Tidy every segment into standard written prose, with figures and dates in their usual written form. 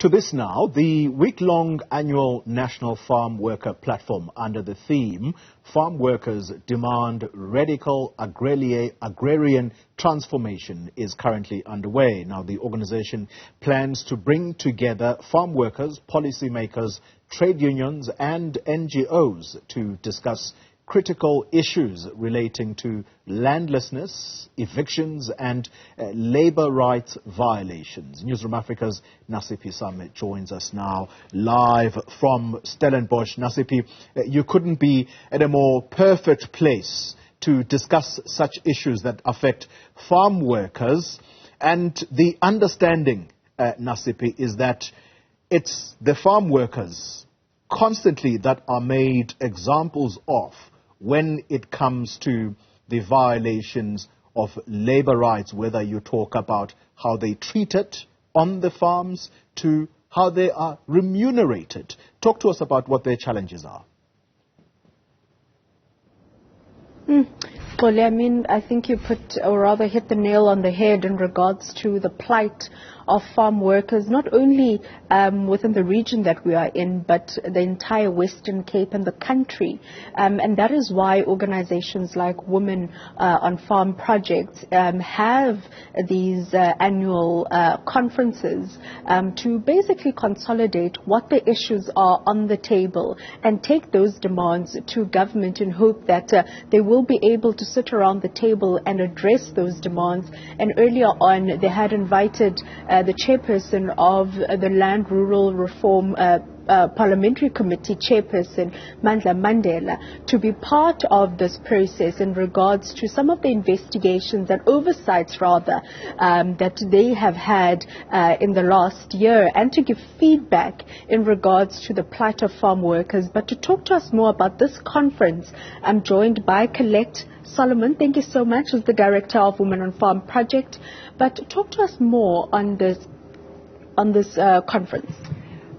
To this now, the week-long annual National Farm Worker Platform under the theme, Farm Workers Demand Radical Agrarian Transformation is currently underway. Now, the organization plans to bring together farm workers, policymakers, trade unions and NGOs to discuss critical issues relating to landlessness, evictions and labour rights violations. Newzroom Africa's Nasiphi Summit joins us now live from Stellenbosch. Nasiphi, you couldn't be at a more perfect place to discuss such issues that affect farm workers. And the understanding, Nasiphi, is that it's the farm workers constantly that are made examples of when it comes to the violations of labour rights, whether you talk about how they treated on the farms to how they are remunerated. Talk to us about what their challenges are. Well, I think you put, or rather hit the nail on the head in regards to the plight of farm workers, not only within the region that we are in, but the entire Western Cape and the country. And that is why organizations like Women on Farm Projects have these annual conferences to basically consolidate what the issues are on the table and take those demands to government in hope that they will be able to sit around the table and address those demands. And earlier on, they had invited the chairperson of the Land Rural Reform Parliamentary Committee, Chairperson Mandela, to be part of this process in regards to some of the investigations and oversights, rather, that they have had in the last year, and to give feedback in regards to the plight of farm workers. But to talk to us more about this conference, I'm joined by Colette Solomon. Thank you so much, as the Director of Women on Farm Project. But talk to us more on this conference.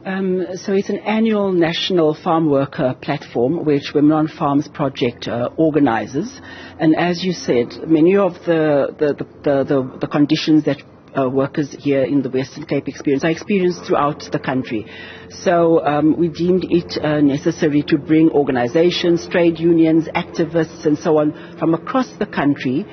So it's an annual national farm worker platform which Women on Farms Project organizes. And as you said, many of the conditions that workers here in the Western Cape experience are experienced throughout the country. So we deemed it necessary to bring organizations, trade unions, activists and so on from across the country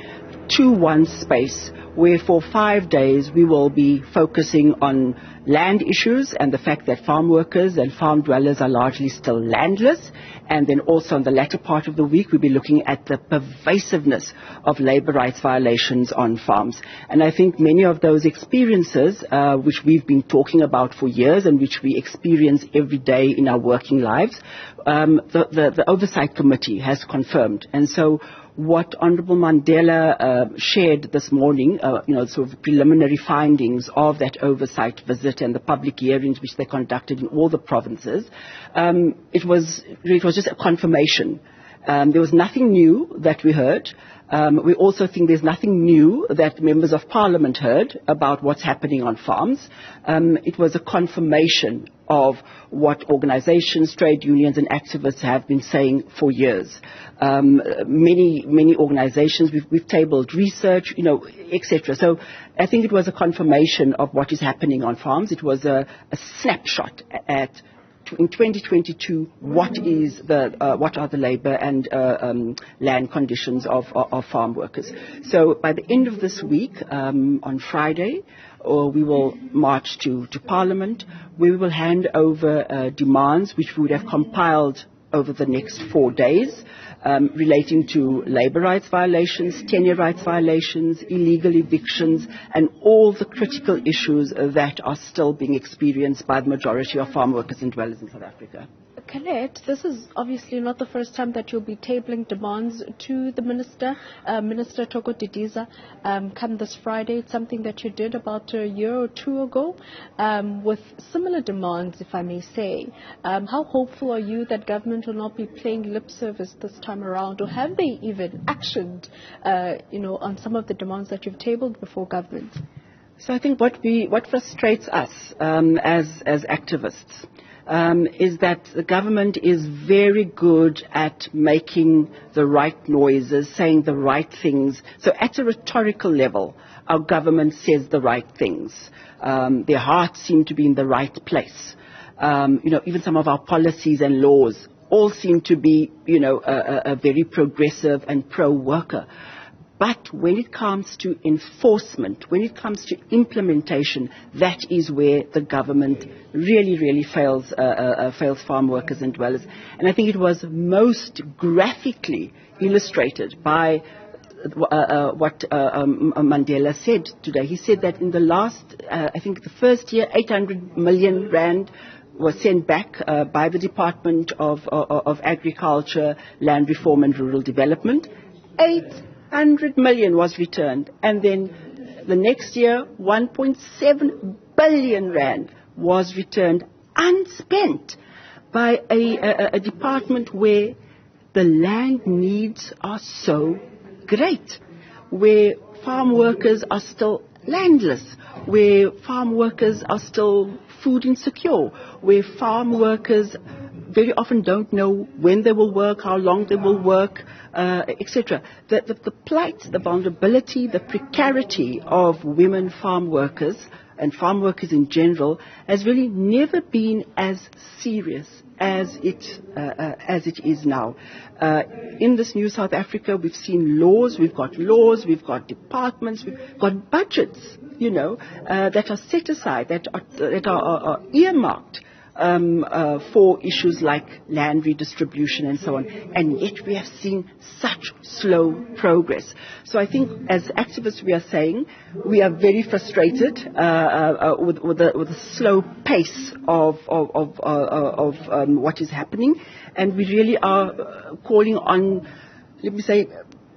to one space where for 5 days we will be focusing on land issues and the fact that farm workers and farm dwellers are largely still landless. And then also in the latter part of the week, we'll be looking at the pervasiveness of labour rights violations on farms. And I think many of those experiences, which we've been talking about for years and which we experience every day in our working lives, the Oversight Committee has confirmed. And so what Honourable Mandela shared this morning, sort of preliminary findings of that oversight visit and the public hearings which they conducted in all the provinces, it was just a confirmation. There was nothing new that we heard. We also think there's nothing new that members of Parliament heard about what's happening on farms. It was a confirmation of what organizations, trade unions and activists have been saying for years. Many organizations, we've tabled research, etc. So I think it was a confirmation of what is happening on farms. It was a snapshot at in 2022, what are the labour and land conditions of farm workers. So by the end of this week, on Friday, we will march to Parliament. We will hand over demands which we would have compiled over the next 4 days, relating to labour rights violations, tenure rights violations, illegal evictions, and all the critical issues that are still being experienced by the majority of farm workers and dwellers in South Africa. Colette, this is obviously not the first time that you'll be tabling demands to the Minister, Minister Toko Didiza, come this Friday. It's something that you did about a year or two ago, with similar demands, if I may say. How hopeful are you that government will not be playing lip service this time around, or have they even actioned, on some of the demands that you've tabled before government? So I think what frustrates us as activists is that the government is very good at making the right noises, saying the right things. So at a rhetorical level, our government says the right things. Their hearts seem to be in the right place. Even some of our policies and laws all seem to be, a very progressive and pro-worker. But when it comes to enforcement, when it comes to implementation, that is where the government really, really fails farm workers and dwellers. And I think it was most graphically illustrated by what Mandela said today. He said that in the last, I think the first year, 800 million rand was sent back by the Department of Agriculture, Land Reform and Rural Development. 800 million was returned. And then the next year, 1.7 billion rand was returned unspent by a department where the land needs are so great, where farm workers are still landless, where farm workers are still food insecure, where farm workers very often don't know when they will work, how long they will work, etc. The plight, the vulnerability, the precarity of women farm workers and farm workers in general has really never been as serious as it is now. In this new South Africa, we've seen laws, we've got departments, we've got budgets, that are set aside, that are earmarked for issues like land redistribution and so on, and yet we have seen such slow progress. So I think as activists we are saying we are very frustrated with the slow pace of what is happening, and we really are calling on, let me say,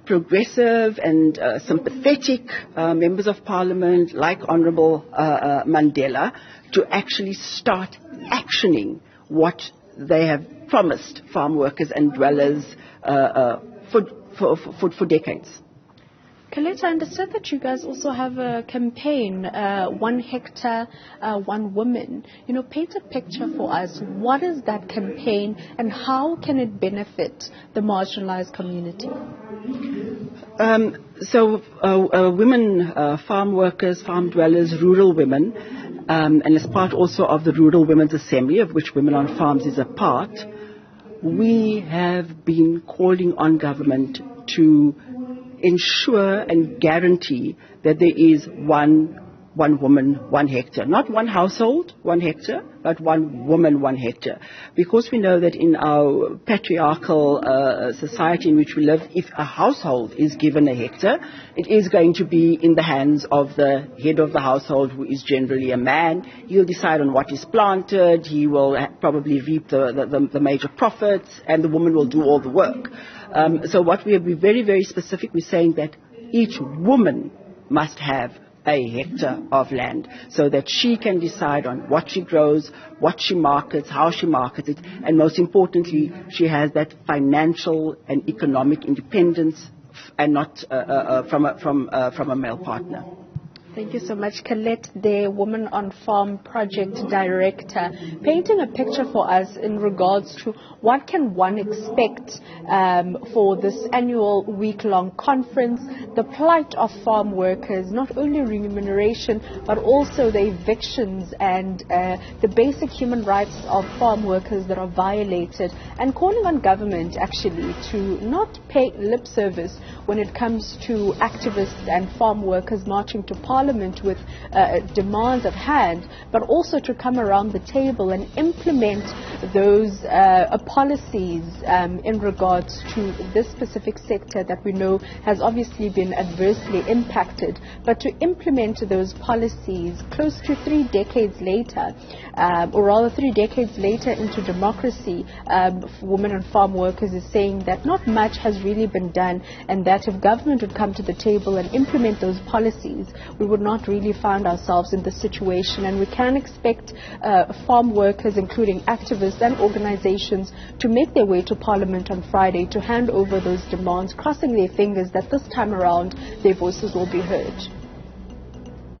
progressive and sympathetic members of parliament like Honourable Mandela to actually start actioning what they have promised farm workers and dwellers for decades. Colette, I understand that you guys also have a campaign, 1 hectare, 1 woman. Paint a picture for us. What is that campaign and how can it benefit the marginalized community? Women, farm workers, farm dwellers, rural women, and as part also of the Rural Women's Assembly, of which Women on Farms is a part, we have been calling on government to ensure and guarantee that there is one woman, 1 hectare. Not one household, 1 hectare, but 1 woman, 1 hectare. Because we know that in our patriarchal society in which we live, if a household is given a hectare, it is going to be in the hands of the head of the household, who is generally a man. He'll decide on what is planted, he will probably reap the major profits, and the woman will do all the work. So what we have been very, very specific, we're saying that each woman must have a hectare of land so that she can decide on what she grows, what she markets, how she markets it, and most importantly, she has that financial and economic independence and not from a male partner. Thank you so much, Colette, the Women on Farm Project Director, painting a picture for us in regards to what can one expect for this annual week-long conference, the plight of farm workers, not only remuneration, but also the evictions and the basic human rights of farm workers that are violated, and calling on government actually to not pay lip service when it comes to activists and farm workers marching to Parliament with demands at hand, but also to come around the table and implement those policies in regards to this specific sector that we know has obviously been adversely impacted, but to implement those policies close to 3 decades later, or rather 3 decades later into democracy. Women and farm workers is saying that not much has really been done, and that if government would come to the table and implement those policies, we would not really find ourselves in this situation. And we can expect farm workers, including activists and organizations, to make their way to Parliament on Friday to hand over those demands, crossing their fingers that this time around their voices will be heard.